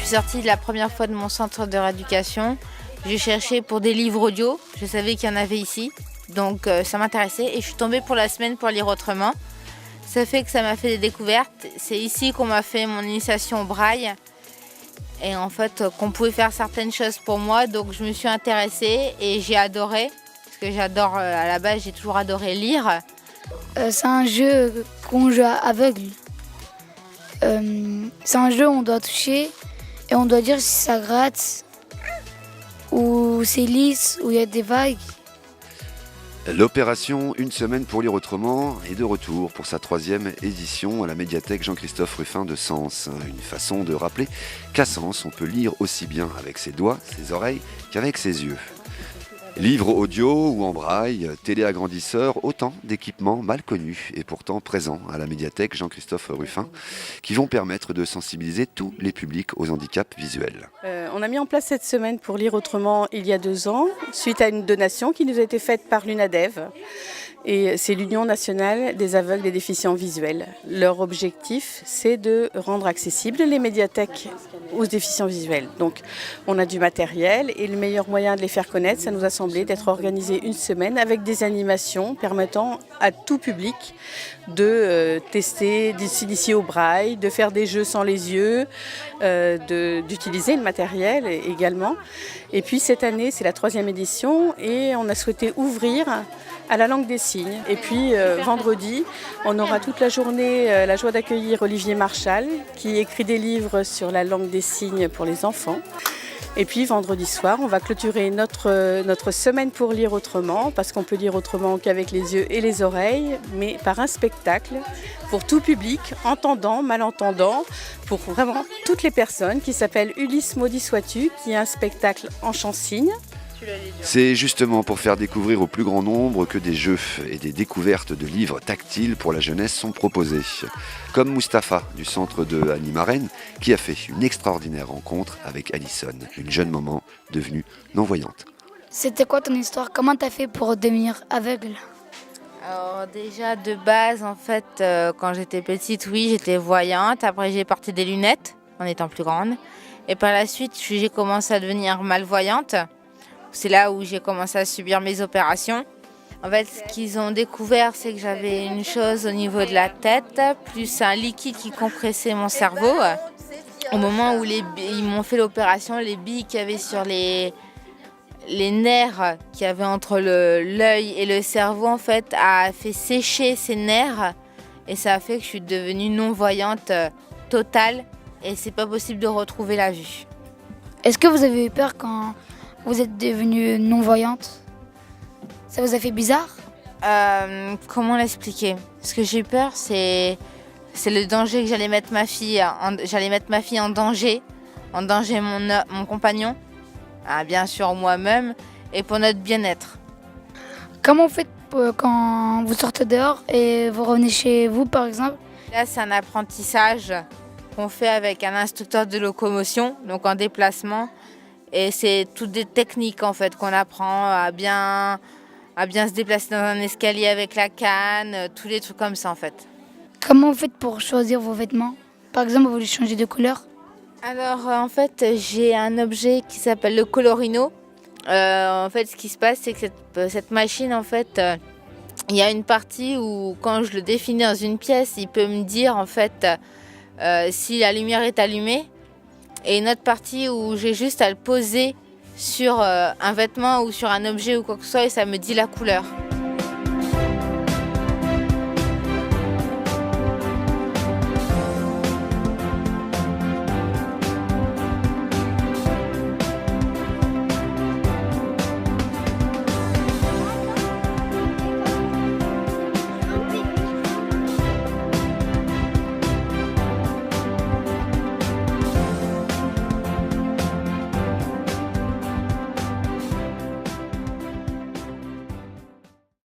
suis sortie la première fois de mon centre de rééducation, j'ai cherché pour des livres audio. Je savais qu'il y en avait ici, donc ça m'intéressait. Et je suis tombée pour la semaine pour lire autrement. Ça fait que ça m'a fait des découvertes. C'est ici qu'on m'a fait mon initiation au braille. Et en fait, qu'on pouvait faire certaines choses pour moi. Donc je me suis intéressée et j'ai adoré. Parce que j'adore, à la base, j'ai toujours adoré lire. C'est un jeu qu'on joue à aveugle. C'est un jeu où on doit toucher et on doit dire si ça gratte ou c'est lisse, ou il y a des vagues. L'opération Une semaine pour lire autrement est de retour pour sa 3e édition à la médiathèque Jean-Christophe Ruffin de Sens. Une façon de rappeler qu'à Sens, on peut lire aussi bien avec ses doigts, ses oreilles qu'avec ses yeux. Livres audio ou en braille, téléagrandisseurs, autant d'équipements mal connus et pourtant présents à la médiathèque Jean-Christophe Ruffin qui vont permettre de sensibiliser tous les publics aux handicaps visuels. On a mis en place cette semaine pour lire autrement il y a 2 ans, suite à une donation qui nous a été faite par l'UNADEV. Et c'est l'Union nationale des aveugles et déficients visuels. Leur objectif, c'est de rendre accessibles les médiathèques aux déficients visuels. Donc, on a du matériel et le meilleur moyen de les faire connaître, ça nous a semblé d'être organisé une semaine avec des animations permettant à tout public de tester, de s'initier au braille, de faire des jeux sans les yeux, d'utiliser le matériel également. Et puis cette année, c'est la 3e édition et on a souhaité ouvrir à la langue des signes. Et puis vendredi, on aura toute la journée la joie d'accueillir Olivier Marchal qui écrit des livres sur la langue des signes pour les enfants. Et puis vendredi soir, on va clôturer notre semaine pour lire autrement, parce qu'on peut lire autrement qu'avec les yeux et les oreilles, mais par un spectacle pour tout public, entendant, malentendant, pour vraiment toutes les personnes, qui s'appelle Ulysse Maudit Sois-tu, qui est un spectacle en chant-signe. C'est justement pour faire découvrir au plus grand nombre que des jeux et des découvertes de livres tactiles pour la jeunesse sont proposés. Comme Mustapha du centre de Annie Marraine qui a fait une extraordinaire rencontre avec Alison, une jeune maman devenue non-voyante. C'était quoi ton histoire? Comment t'as fait pour devenir aveugle? Alors déjà de base, en fait, quand j'étais petite, oui, j'étais voyante. Après, j'ai porté des lunettes en étant plus grande. Et par la suite, j'ai commencé à devenir malvoyante. C'est là où j'ai commencé à subir mes opérations. En fait, ce qu'ils ont découvert, c'est que j'avais une chose au niveau de la tête, plus un liquide qui compressait mon cerveau. Au moment où ils m'ont fait l'opération, les billes qu'il y avait sur les nerfs qu'il y avait entre l'œil et le cerveau, en fait, a fait sécher ces nerfs. Et ça a fait que je suis devenue non-voyante totale. Et c'est pas possible de retrouver la vue. Est-ce que vous avez eu peur quand vous êtes devenue non-voyante? Ça vous a fait bizarre? Comment l'expliquer? Ce que j'ai eu peur, c'est le danger que j'allais mettre ma fille en danger mon compagnon, bien sûr moi-même, et pour notre bien-être. Comment vous faites quand vous sortez dehors et vous revenez chez vous, par exemple? Là, c'est un apprentissage qu'on fait avec un instructeur de locomotion, donc en déplacement. Et c'est toutes des techniques en fait qu'on apprend à bien se déplacer dans un escalier avec la canne, tous les trucs comme ça en fait. Comment vous faites pour choisir vos vêtements? Par exemple, vous voulez changer de couleur? Alors en fait, j'ai un objet qui s'appelle le colorino. En fait, ce qui se passe, c'est que cette machine, en fait, il y a une partie où quand je le définis dans une pièce, il peut me dire en fait si la lumière est allumée. Et une autre partie où j'ai juste à le poser sur un vêtement ou sur un objet ou quoi que ce soit et ça me dit la couleur.